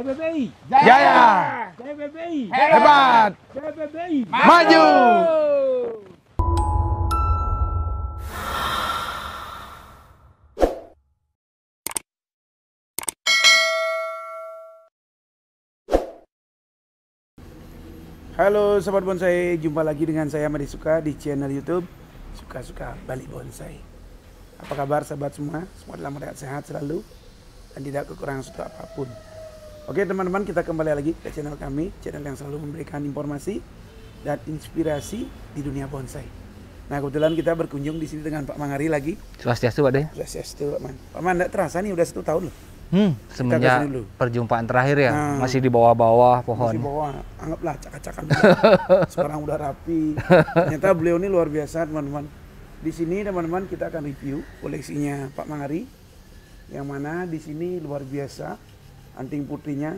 JBBI Jaya. JBBI Hebat. JBBI Maju. Halo Sobat Bonsai, jumpa lagi dengan saya Madi Suka di channel YouTube Suka-Suka Bali Bonsai. Apa kabar sahabat semua? Semua dalam keadaan sehat selalu dan tidak kekurangan suatu apapun. Oke teman-teman, kita kembali lagi ke channel kami, channel yang selalu memberikan informasi dan inspirasi di dunia bonsai. Nah kebetulan kita berkunjung di sini dengan Pak Mangari lagi. Swastiastu Pak De. Swastiastu Pak Man. Pak Man, tidak terasa nih udah 1 tahun loh. Semenjak perjumpaan terakhir ya, masih di bawah-bawah pohon. Masih bawah, anggaplah cak-cakan. Sekarang udah rapi. Ternyata beliau ini luar biasa teman-teman. Di sini teman-teman kita akan review koleksinya Pak Mangari, yang mana di sini luar biasa. Anting putrinya,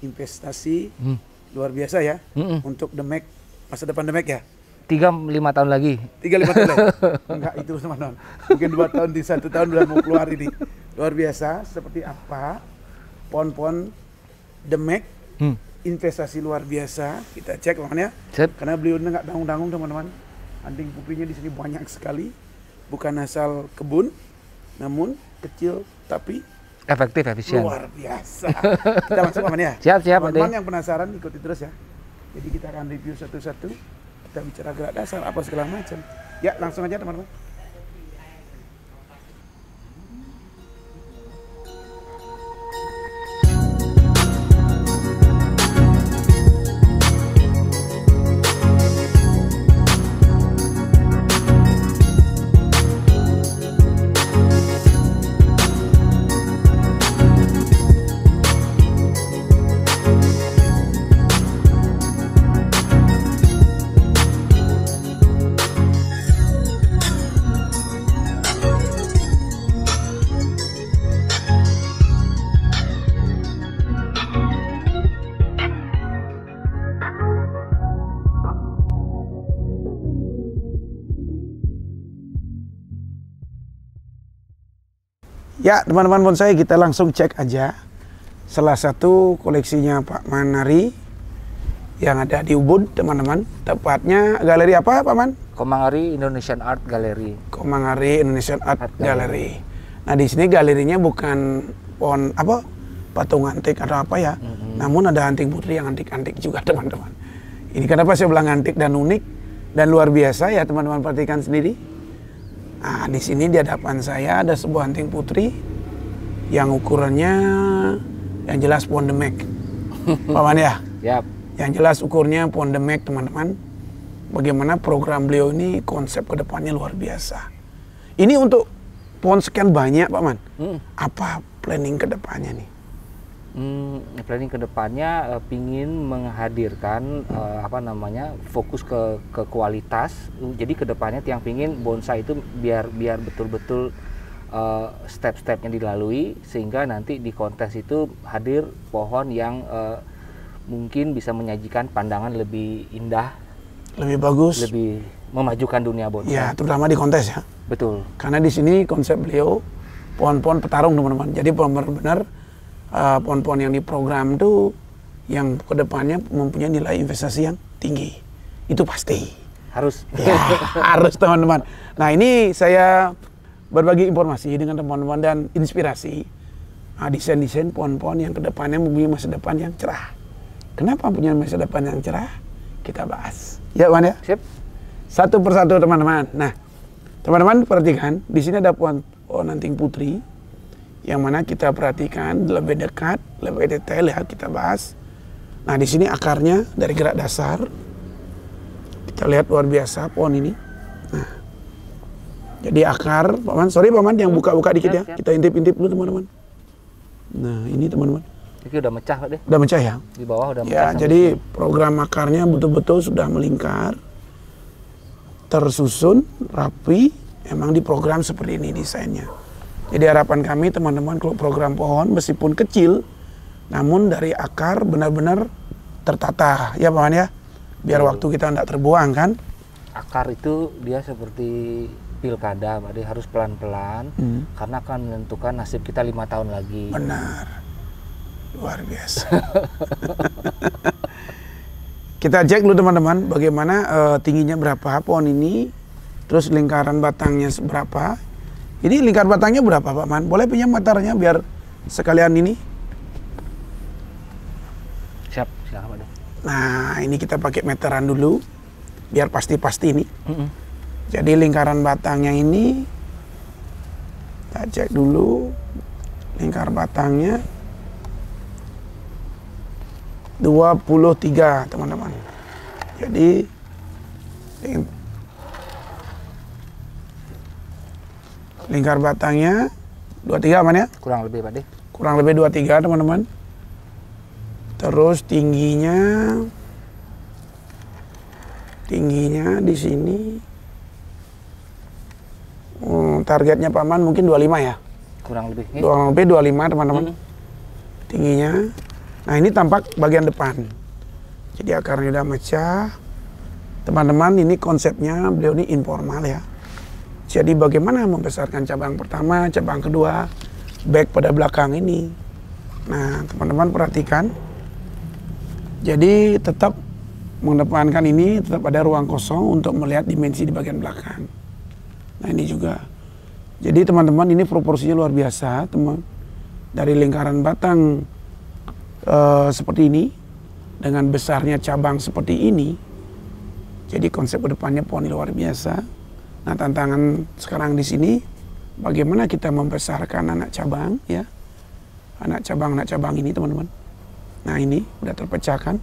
investasi luar biasa ya, untuk The Mac, masa depan The Mac ya. 3-5 tahun lagi. 3-5 tahun lagi? Enggak itu teman-teman. Mungkin 2 tahun di 1 tahun udah mau keluar ini. Luar biasa, seperti apa pohon-pohon The Mac, investasi luar biasa. Kita cek makanya, karena beliau ini nggak tanggung-tanggung teman-teman. Anting putrinya di sini banyak sekali, bukan asal kebun, namun kecil tapi efektif, efisien. Luar biasa. Kita langsung aman ya. Siap, teman-teman yang penasaran ikuti terus ya. Jadi kita akan review satu-satu. Kita bicara gerak dasar apa segala macam. Ya langsung aja teman-teman. Ya teman-teman bonsai, kita langsung cek aja salah satu koleksinya Pak Mangari yang ada di Ubud teman-teman. Tepatnya galeri apa Pak Man? Komangari Indonesian Art Gallery. Komangari Indonesian Art Gallery. Nah di sini galerinya bukan pohon apa patung antik atau apa ya, namun ada anting putri yang antik-antik juga teman-teman. Ini kenapa saya bilang antik dan unik dan luar biasa ya teman-teman, perhatikan sendiri. Nah, di sini di hadapan saya ada sebuah anting putri yang ukurannya yang jelas pohon The Mac. Pak Man ya? Yap. Yang jelas ukurnya pohon The Mac teman-teman. Bagaimana program beliau ini konsep kedepannya luar biasa. Ini untuk pohon sekian banyak Pak Man. Apa planning kedepannya nih? Planning kedepannya pingin menghadirkan fokus ke kualitas. Jadi kedepannya tiang pingin bonsai itu biar betul-betul step-stepnya dilalui, sehingga nanti di kontes itu hadir pohon yang mungkin bisa menyajikan pandangan lebih indah, lebih bagus, lebih memajukan dunia bonsai. Ya, terutama di kontes ya. Betul. Karena di sini konsep beliau pohon-pohon petarung teman-teman. Jadi benar-benar pohon-pohon yang diprogram itu yang kedepannya mempunyai nilai investasi yang tinggi. Itu pasti. Harus. Ya, harus teman-teman. Nah ini saya berbagi informasi dengan teman-teman dan inspirasi. Desain-desain pohon-pohon yang kedepannya mempunyai masa depan yang cerah. Kenapa punya masa depan yang cerah? Kita bahas. Ya Man ya? Sip. Satu persatu teman-teman. Nah teman-teman perhatikan. Di sini ada pohon anting putri. Yang mana kita perhatikan lebih dekat, lebih detail ya kita bahas. Nah di sini akarnya dari gerak dasar. Kita lihat luar biasa pohon ini. Nah, jadi akar, Pak Man, sorry Pak Man yang buka-buka dikit ya. Kita intip-intip dulu teman-teman. Nah ini teman-teman. Ini udah mecah Pak deh. Udah mecah ya? Di bawah udah mecah. Ya jadi program akarnya betul-betul sudah melingkar, tersusun, rapi. Emang diprogram seperti ini desainnya. Jadi harapan kami teman-teman kalau program pohon meskipun kecil, namun dari akar benar-benar tertata ya Pak Man ya. Biar waktu kita tidak terbuang kan. Akar itu dia seperti pilkada Pak De, harus pelan-pelan karena akan menentukan nasib kita 5 tahun lagi. Benar. Luar biasa. Kita cek dulu teman-teman bagaimana tingginya berapa pohon ini, terus lingkaran batangnya seberapa. Ini lingkar batangnya berapa Pak Man? Boleh pinjam meternya biar sekalian ini. Siap, silakan Pak De. Nah ini kita pakai meteran dulu biar pasti-pasti ini. Jadi lingkaran batangnya ini kita cek dulu lingkar batangnya 23 teman-teman. Jadi lingkar batangnya 23 aman ya? Kurang lebih Pak De. Kurang lebih 23 teman-teman. Terus tingginya di sini targetnya Pak Man mungkin 25 ya? Kurang lebih. Kurang lebih 25 teman-teman. Tingginya. Nah ini tampak bagian depan. Jadi akarnya udah mecah. Teman-teman ini konsepnya beliau ini informal ya. Jadi bagaimana membesarkan cabang pertama, cabang kedua, back pada belakang ini. Nah teman-teman perhatikan. Jadi tetap mengedepankan ini, tetap ada ruang kosong untuk melihat dimensi di bagian belakang. Nah ini juga. Jadi teman-teman ini proporsinya luar biasa teman. Dari lingkaran batang seperti ini dengan besarnya cabang seperti ini, jadi konsep kedepannya pohon ini luar biasa. Nah tantangan sekarang di sini bagaimana kita membesarkan anak cabang ya, anak cabang ini teman-teman. Nah ini udah terpecahkan.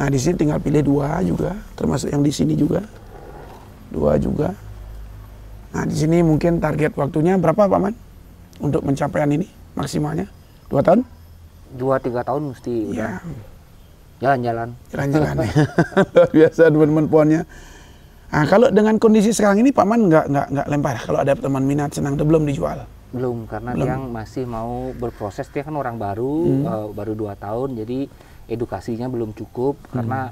Nah di sini tinggal pilih 2 juga, termasuk yang di sini juga 2 juga. Nah di sini mungkin target waktunya berapa Pak Man untuk pencapaian ini maksimalnya 2 tahun? 2-3 tahun mesti Ya. Jalan-jalan. Jalan-jalan ya. Luar biasa teman-teman pohonnya. Nah, kalau dengan kondisi sekarang ini Pak Man nggak lempar. Kalau ada teman minat senang itu belum dijual. Belum, karena dia masih mau berproses. Dia kan orang baru, baru 2 tahun, jadi edukasinya belum cukup karena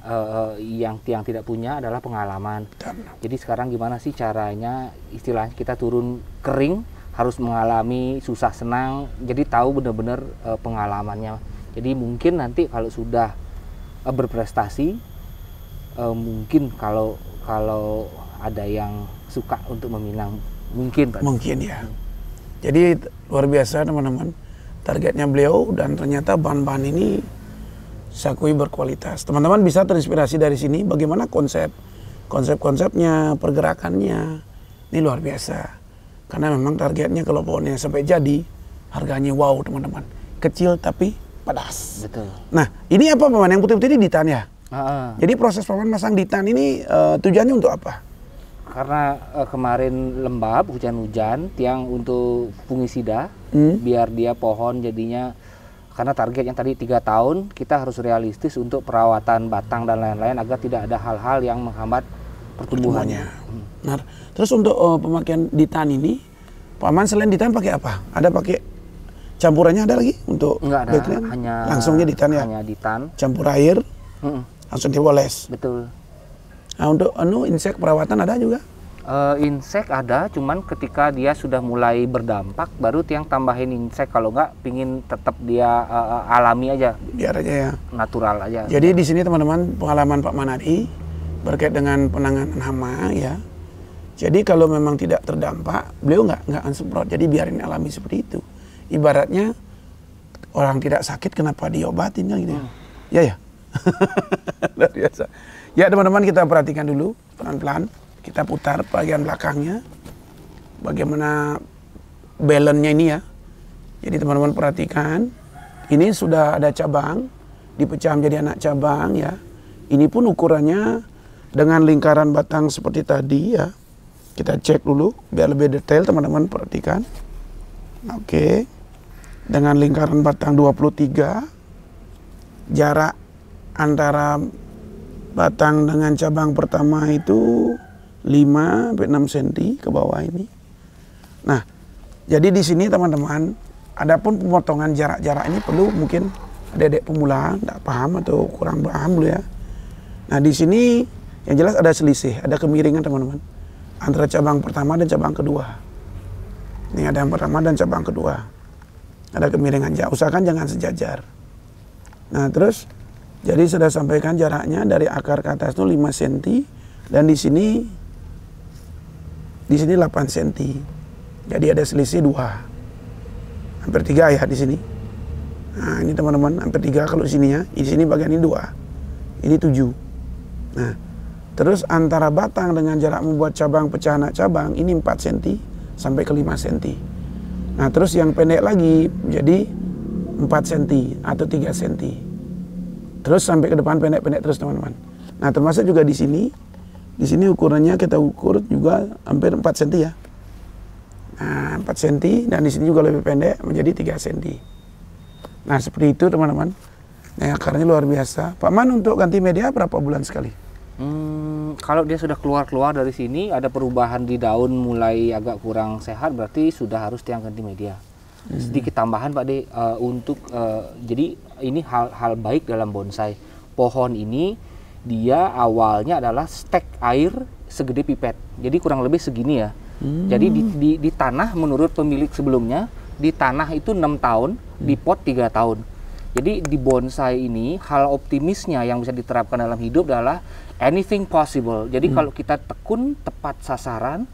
yang tidak punya adalah pengalaman. Jadi sekarang gimana sih caranya, istilahnya kita turun kering, harus mengalami susah senang, jadi tahu benar-benar pengalamannya. Jadi mungkin nanti kalau sudah berprestasi, mungkin kalau ada yang suka untuk meminang, mungkin Pak. Mungkin ya. Jadi luar biasa teman-teman. Targetnya beliau dan ternyata bahan-bahan ini saya akui berkualitas. Teman-teman bisa terinspirasi dari sini bagaimana konsepnya, pergerakannya. Ini luar biasa. Karena memang targetnya kalau pohonnya sampai jadi, harganya wow teman-teman. Kecil tapi padas. Betul. Nah ini apa Pak Man? Yang putih-putih ini ditan ya? Jadi proses Pak Man masang ditan ini tujuannya untuk apa? Karena kemarin lembab, hujan-hujan, tiang untuk fungisida, biar dia pohon jadinya, karena target yang tadi 3 tahun, kita harus realistis untuk perawatan batang dan lain-lain agar tidak ada hal-hal yang menghambat pertumbuhannya. Nah, terus untuk pemakaian ditan ini, Pak Man selain ditan pakai apa? Ada pakai campurannya ada lagi untuk enggak ada, backland? hanya langsungnya ditan ya? Hanya ditan. Campur air, langsung dipoles. Betul. Nah untuk insek perawatan ada juga? Insek ada, cuman ketika dia sudah mulai berdampak, baru tiang tambahin insek. Kalau enggak, pingin tetap dia alami aja. Biar aja ya. Natural aja. Jadi di sini teman-teman pengalaman Pak Manadi berkait dengan penanganan hama ya. Jadi kalau memang tidak terdampak, beliau nggak semprot. Jadi biarin alami seperti itu. Ibaratnya orang tidak sakit kenapa diobatin kan gitu. Ya ya. Luar biasa. Ya teman-teman kita perhatikan dulu pelan-pelan. Kita putar bagian belakangnya. Bagaimana balance-nya ini ya. Jadi teman-teman perhatikan. Ini sudah ada cabang. Dipecah menjadi anak cabang ya. Ini pun ukurannya dengan lingkaran batang seperti tadi ya. Kita cek dulu biar lebih detail teman-teman perhatikan. Oke. Dengan lingkaran batang 23. Jarak antara batang dengan cabang pertama itu 5-6 cm ke bawah ini. Nah, jadi di sini teman-teman, adapun pemotongan jarak-jarak ini perlu mungkin adik-adik pemula tidak paham atau kurang paham dulu ya. Nah, di sini yang jelas ada selisih, ada kemiringan teman-teman antara cabang pertama dan cabang kedua. Ini ada yang pertama dan cabang kedua. Ada kemiringan, usahakan jangan sejajar. Nah terus jadi sudah sampaikan jaraknya dari akar ke atas itu 5 cm dan di sini 8 cm. Jadi ada selisih 2. Hampir 3 ya di sini. Nah, ini teman-teman hampir 3 kalau di sini ya. Di sini bagian ini 2. Ini 7. Nah, terus antara batang dengan jarak membuat cabang pecah anak cabang ini 4 cm sampai ke 5 cm. Nah, terus yang pendek lagi jadi 4 cm atau 3 cm. Terus sampai ke depan pendek-pendek terus teman-teman. Nah, termasuk juga di sini. Di sini ukurannya kita ukur juga hampir 4 cm ya. Nah, 4 cm dan di sini juga lebih pendek menjadi 3 cm. Nah, seperti itu teman-teman. Nah, akarnya luar biasa. Pak Man, untuk ganti media berapa bulan sekali? Kalau dia sudah keluar dari sini, ada perubahan di daun mulai agak kurang sehat, berarti sudah harus tiang ganti media. Sedikit tambahan Pak De, jadi ini hal baik dalam bonsai. Pohon ini dia awalnya adalah stek air segede pipet, jadi kurang lebih segini ya. Jadi di tanah menurut pemilik sebelumnya, di tanah itu 6 tahun, di pot 3 tahun. Jadi di bonsai ini hal optimisnya yang bisa diterapkan dalam hidup adalah anything possible. Jadi kalau kita tekun tepat sasaran,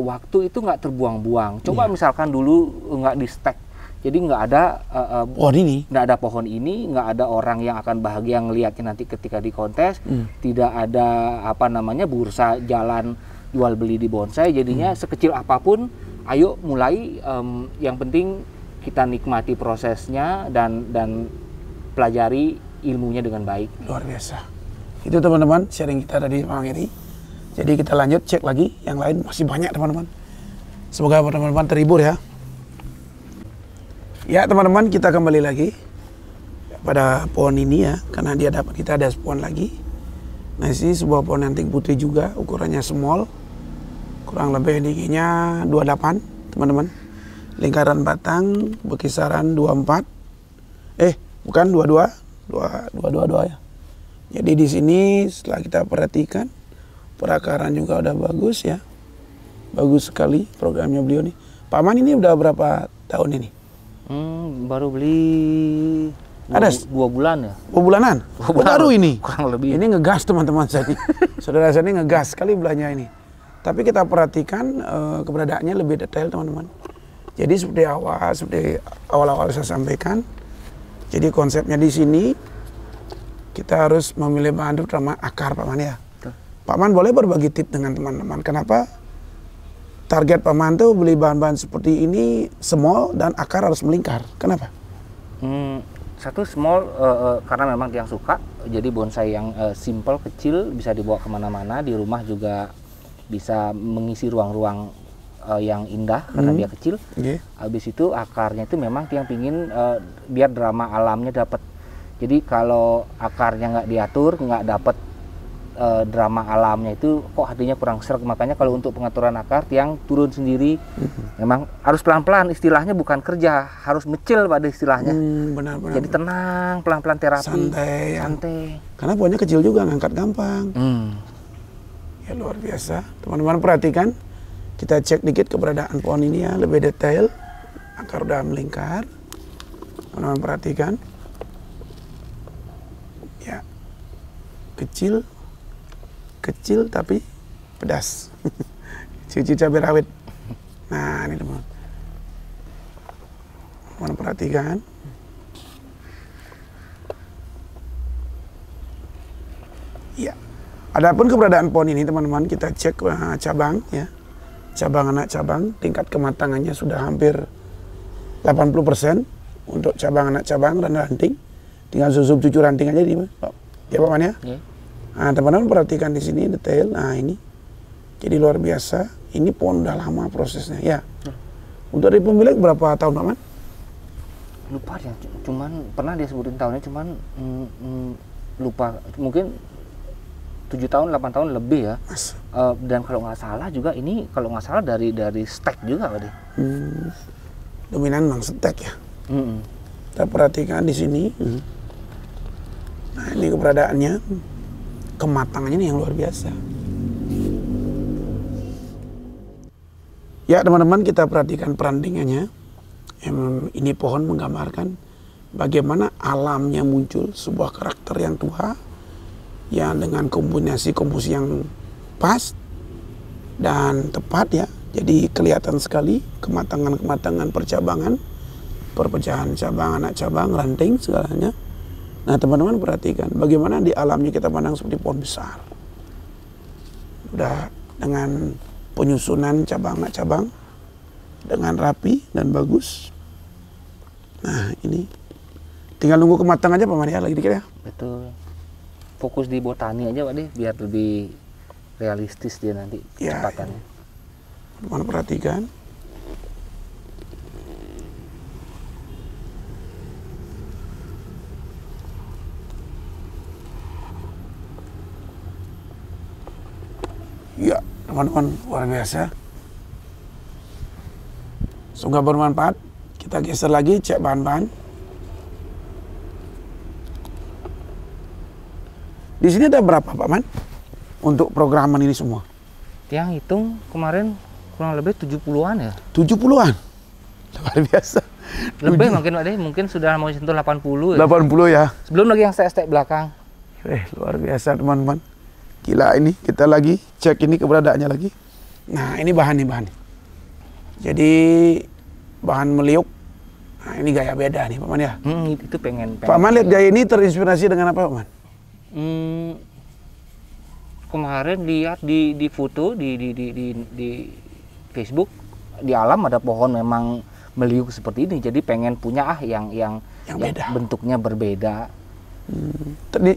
waktu itu nggak terbuang-buang. Coba misalkan dulu nggak di stek, jadi nggak ada pohon ini, nggak ada orang yang akan bahagia ngelihatnya nanti ketika di kontes, tidak ada bursa jalan jual beli di bonsai. Jadinya sekecil apapun, ayo mulai. Yang penting kita nikmati prosesnya dan pelajari ilmunya dengan baik. Luar biasa. Itu teman-teman sharing kita tadi Bang Eri. Jadi kita lanjut cek lagi yang lain, masih banyak teman-teman. Semoga teman-teman terhibur ya. Ya teman-teman, kita kembali lagi pada pohon ini ya, karena kita ada pohon lagi. Nah ini sebuah pohon anting putih juga, ukurannya small, kurang lebih tingginya 28 teman-teman. Lingkaran batang berkisaran 24, bukan 22 ya. Jadi di sini setelah kita perhatikan, perakaran juga udah bagus ya, bagus sekali programnya beliau nih. Pak Man ini udah berapa tahun ini? Baru beli 2 bulan ya. 2 bulanan? Baru ini? Kurang lebih. Ini ngegas teman-teman saya. Saudara saya ini ngegas sekali belanja ini. Tapi kita perhatikan keberadaannya lebih detail teman-teman. Jadi seperti awal-awal saya sampaikan. Jadi konsepnya di sini kita harus memilih bahan terutama akar Pak Man ya. Pak Man boleh berbagi tips dengan teman-teman. Kenapa target Pak Man tuh beli bahan-bahan seperti ini small dan akar harus melingkar? Kenapa? Satu small karena memang dia suka. Jadi bonsai yang simple, kecil, bisa dibawa kemana-mana. Di rumah juga bisa mengisi ruang-ruang yang indah karena dia kecil. Habis itu akarnya itu memang yang pingin biar drama alamnya dapat. Jadi kalau akarnya nggak diatur, nggak dapat drama alamnya itu kok hatinya kurang serg. Makanya kalau untuk pengaturan akar tiang turun sendiri, memang harus pelan-pelan, istilahnya bukan kerja, harus mecil pada istilahnya. Benar-benar. Jadi tenang, pelan-pelan terapi, santai. Karena pohonnya kecil juga, ngangkat gampang. Ya luar biasa. Teman-teman perhatikan, kita cek dikit keberadaan pohon ini ya, lebih detail. Akar udah melingkar. Teman-teman perhatikan. Ya, kecil tapi pedas. Cuci cabai rawit. Nah ini teman-teman. Teman perhatikan. Ya. Adapun keberadaan pohon ini teman-teman, kita cek cabang ya. Cabang anak cabang, tingkat kematangannya sudah hampir 80% untuk cabang anak cabang dan ranting. Tinggal susup cucu ranting aja di Pak. Ya Pak Man ya. Nah, teman-teman perhatikan di sini detail. Nah, ini. Jadi luar biasa. Ini pohon udah lama prosesnya ya. Untuk dari pemilik berapa tahun Pak Man? Lupa ya, cuman pernah dia sebutin tahunnya, cuman lupa. Mungkin 7 tahun, 8 tahun lebih ya. Dan kalau nggak salah juga ini, kalau nggak salah dari stek juga Pak De. Dominan memang stek ya. Kita perhatikan di sini. Nah, ini keberadaannya. Kematangannya ini yang luar biasa. Ya teman-teman, kita perhatikan perandingannya. Ini pohon menggambarkan bagaimana alamnya muncul sebuah karakter yang tua yang dengan kombinasi komposisi yang pas dan tepat ya. Jadi kelihatan sekali kematangan percabangan, perpecahan cabang, anak cabang, ranting segalanya. Nah teman-teman perhatikan bagaimana di alamnya kita pandang seperti pohon besar. Udah dengan penyusunan cabang anak cabang dengan rapi dan bagus. Nah ini tinggal nunggu kematangan aja Pak Man ya, lagi dikit ya. Betul. Fokus di botani aja Pak deh, biar lebih realistis dia nanti Ya, kecepatannya. Teman perhatikan. Ya, teman-teman luar biasa. Semoga bermanfaat. Kita geser lagi, cek bahan-bahan. Di sini ada berapa Pak Man untuk programan ini semua? Yang hitung kemarin kurang lebih 70-an ya. 70-an. Luar biasa. Lebih mungkin Pak deh, mungkin sudah mau sentuh 80 ya. 80 ya. Sebelum lagi yang step belakang. Luar biasa teman-teman. Gila ini, kita lagi cek ini keberadaannya lagi. Nah ini bahan nih. Jadi bahan meliuk. Nah ini gaya beda nih Pak Man ya. Itu pengen Pak Man lihat gaya ini terinspirasi dengan apa Pak Man? Kemarin lihat di foto di Facebook, di alam ada pohon memang meliuk seperti ini. Jadi pengen punya yang beda. Bentuknya berbeda.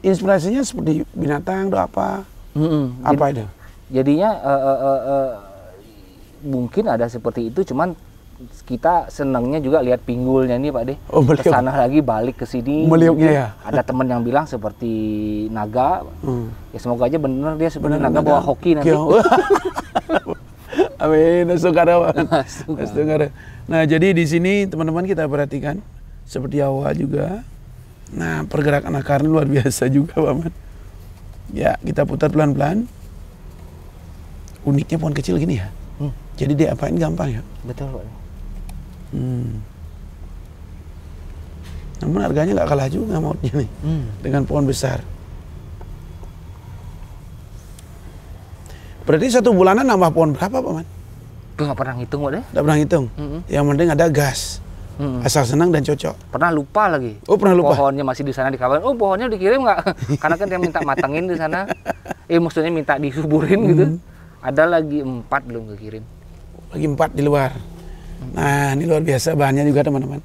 Inspirasinya seperti binatang atau apa? Apa itu? Jadinya mungkin ada seperti itu, cuman kita senangnya juga lihat pinggulnya nih Pak deh. Kesana lagi balik ke sini. Meliuknya ya. Ada teman yang bilang seperti naga. Ya semoga aja bener dia seperti naga bawa hoki nanti. Amin. Asukara. Nah jadi di sini teman-teman kita perhatikan seperti awal juga. Nah pergerakan akarnya luar biasa juga Pak Man. Ya kita putar pelan-pelan. Uniknya pohon kecil gini ya. Jadi diapain gampang ya. Betul Pak. Namun harganya nggak kalah juga mautnya nih dengan pohon besar. Berarti 1 bulanan nambah pohon berapa Pak Man? Tuh nggak pernah ngitung Pak deh. Nggak pernah ngitung. Yang penting ada gas. Asal senang dan cocok. Pernah lupa lagi. Oh pernah lupa. Pohonnya masih di sana dikabarin. Oh pohonnya dikirim nggak? Karena kan dia minta matangin di sana. Maksudnya minta disuburin gitu. Ada lagi 4 belum kekirim. Lagi 4 di luar. Nah ini luar biasa bahannya juga teman-teman.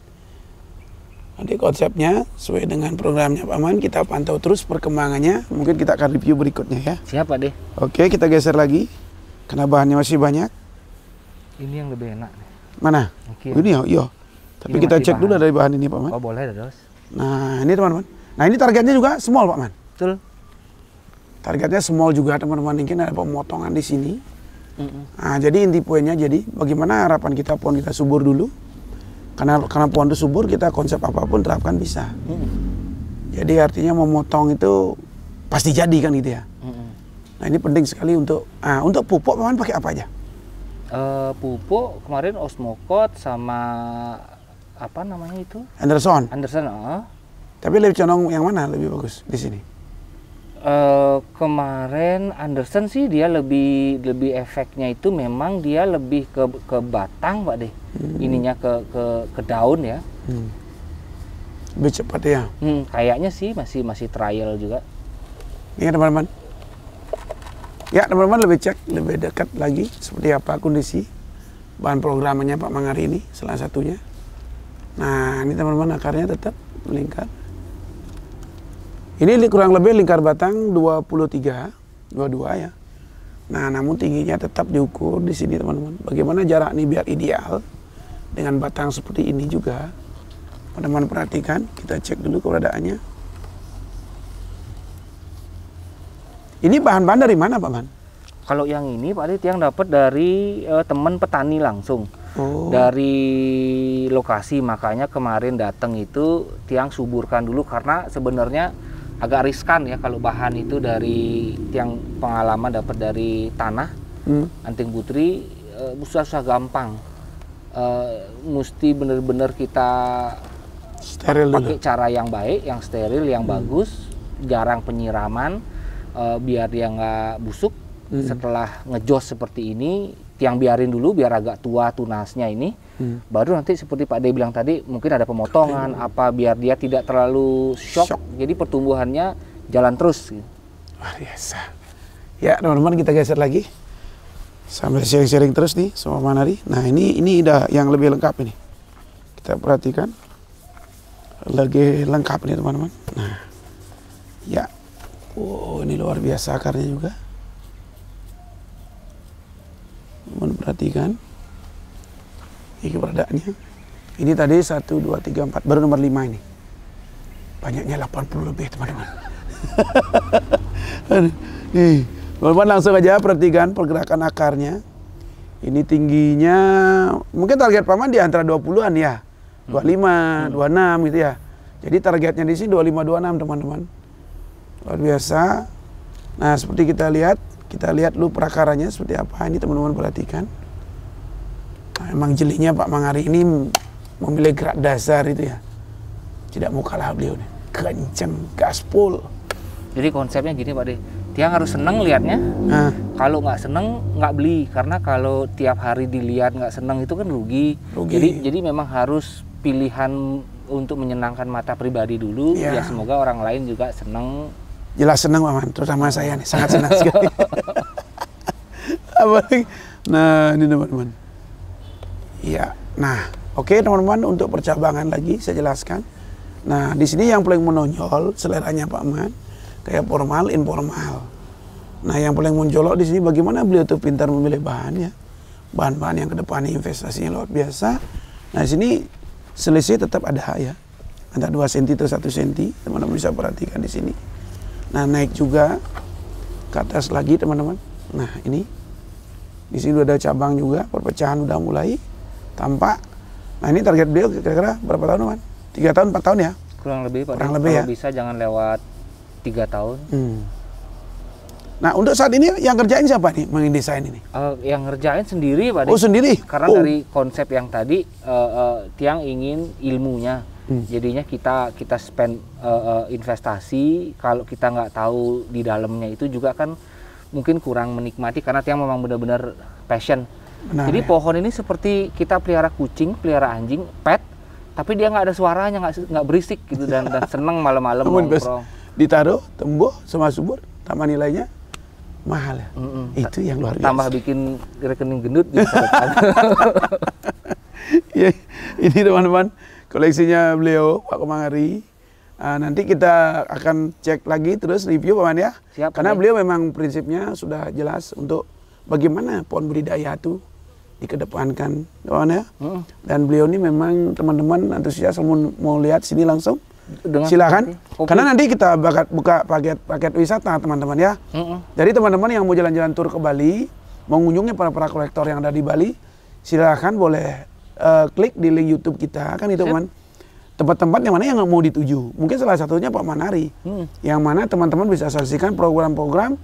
Nanti konsepnya sesuai dengan programnya Pak Man, kita pantau terus perkembangannya. Mungkin kita akan review berikutnya ya. Siapa deh? Oke kita geser lagi. Karena bahannya masih banyak. Ini yang lebih enak. Mana? Okay. Ini ya, iya. Tapi Ini kita cek bahan. dulu dari bahan ini Pak Man. Oh boleh terus. Nah ini teman-teman. Nah ini targetnya juga small Pak Man. Betul. Targetnya small juga teman-teman. Mungkin ada pemotongan di sini. Nah, jadi inti poinnya bagaimana harapan kita pohon kita subur dulu. Karena pohon itu subur, kita konsep apapun terapkan bisa. Jadi artinya memotong itu pasti jadi kan gitu ya. Nah ini penting sekali untuk pupuk Paman pakai apa aja? Pupuk kemarin Osmocot sama apa namanya itu? Anderson. Tapi lebih condong yang mana lebih bagus di sini? Kemarin Anderson sih dia lebih efeknya itu memang dia lebih ke batang Pak deh. Ininya ke daun ya. Lebih cepat ya. Kayaknya sih masih trial juga. Ini teman-teman. Ya teman-teman lebih cek lebih dekat lagi seperti apa kondisi bahan programnya Pak Mangari ini salah satunya. Nah ini teman-teman akarnya tetap melingkar. Ini kurang lebih lingkar batang 22 ya. Nah, namun tingginya tetap diukur di sini teman-teman. Bagaimana jarak ini biar ideal dengan batang seperti ini juga. Teman-teman perhatikan, kita cek dulu keberadaannya. Ini bahan-bahan dari mana Pak Man? Kalau yang ini Pak Adit yang dapat dari teman petani langsung. Dari lokasi, makanya kemarin datang itu tiang suburkan dulu karena sebenarnya agak riskan ya kalau bahan itu dari tiang pengalaman dapat dari tanah anting putri susah gampang, mesti benar-benar kita Steril pakai dulu. cara yang baik, yang steril, yang bagus, jarang penyiraman, biar dia nggak busuk. Setelah ngejos seperti ini, tiang biarin dulu biar agak tua tunasnya ini, baru nanti seperti Pak De bilang tadi, mungkin ada pemotongan apa biar dia tidak terlalu shock. Jadi pertumbuhannya jalan terus. Luar biasa. Ya teman-teman, kita geser lagi sambil sharing-sharing terus nih sama Manari. Nah ini udah yang lebih lengkap ini. Kita perhatikan lagi lengkap nih teman-teman. Nah ya, oh ini luar biasa akarnya juga. Teman perhatikan ini keberadaannya. Ini tadi 1, 2, 3, 4, baru nomor 5 ini. Banyaknya 80 lebih teman-teman. Nih, teman-teman langsung aja perhatikan pergerakan akarnya. Ini tingginya mungkin target paman di antara 20-an ya. 25, 26 gitu ya. Jadi targetnya di sini 25, 26 teman-teman. Luar biasa. Nah, seperti kita lihat dulu perakarannya seperti apa. Ini teman-teman perhatikan. Nah, emang jelinya Pak Mangari ini memilih gerak dasar itu ya. Tidak mau kalah beliau nih. Kenceng, gaspol. Jadi konsepnya gini Pak De, tiang harus seneng liatnya. Kalau nggak seneng nggak beli, karena kalau tiap hari dilihat nggak seneng itu kan rugi. Jadi memang harus pilihan untuk menyenangkan mata pribadi dulu. Ya semoga orang lain juga seneng. Jelas senang Paman, terutama saya nih, sangat senang sekali. Apalagi, nah ini teman-teman. Iya, nah oke teman-teman, untuk percabangan lagi saya jelaskan. Nah di sini yang paling menonjol seleranya Pak Man, kayak formal, informal. Nah yang paling mencolok di sini bagaimana beliau tuh pintar memilih bahannya, bahan-bahan yang kedepannya investasinya luar biasa. Nah di sini selisih tetap ada ya, antara 2 cm atau 1 cm, teman-teman bisa perhatikan di sini. Nah naik juga ke atas lagi teman-teman. Nah ini di sini udah ada cabang juga, perpecahan udah mulai tampak. Nah ini target beliau kira-kira berapa tahun teman? 3 tahun, 4 tahun ya? Kurang lebih Pak. Kurang lebih kalau ya? bisa jangan lewat 3 tahun. Nah untuk saat ini yang kerjain siapa nih mendesain ini? Yang ngerjain sendiri Pak De. Oh sendiri? Karena dari konsep yang tadi, tiang ingin ilmunya. Jadinya kita spend investasi, kalau kita nggak tahu di dalamnya itu juga kan mungkin kurang menikmati, karena tiang memang benar-benar passion. Benar, jadi ya? pohon ini seperti kita pelihara kucing, pelihara anjing, pet, tapi dia nggak ada suaranya, nggak berisik gitu, dan seneng malam-malam nongkrong. Ditaruh, tumbuh, sama subur, tambah nilainya mahal ya. Itu yang luar biasa. Tambah bikin rekening gendut di masa depan. Ya, ini teman-teman koleksinya beliau Pak Mangari. Nanti kita akan cek lagi terus review Paman ya. Siap, karena beliau memang prinsipnya sudah jelas untuk bagaimana pohon budidaya itu dikedepankan Paman ya. Dan beliau ini memang teman-teman antusias mau lihat sini langsung. Silakan. Karena nanti kita buka paket wisata teman-teman ya. Jadi teman-teman yang mau jalan-jalan tur ke Bali, mau mengunjungi para kolektor yang ada di Bali, silakan boleh klik di link YouTube kita kan itu teman. Tempat-tempat yang mana yang mau dituju. Mungkin salah satunya Pak Manari. Yang mana teman-teman bisa saksikan program-program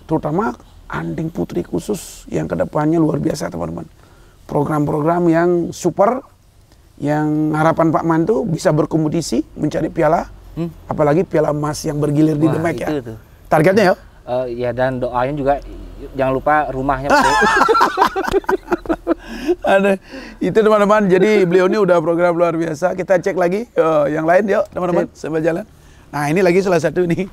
terutama Anting Putri khusus yang kedepannya luar biasa teman-teman. Program-program yang super, yang harapan Pak Man tuh bisa berkompetisi mencari piala, apalagi piala emas yang bergilir di Demek ya. Targetnya ya? Ya dan doanya juga jangan lupa rumahnya. Ada itu teman-teman. Jadi beliau ini udah program luar biasa. Kita cek lagi yang lain yuk teman-teman sambil jalan. Nah ini lagi salah satu nih.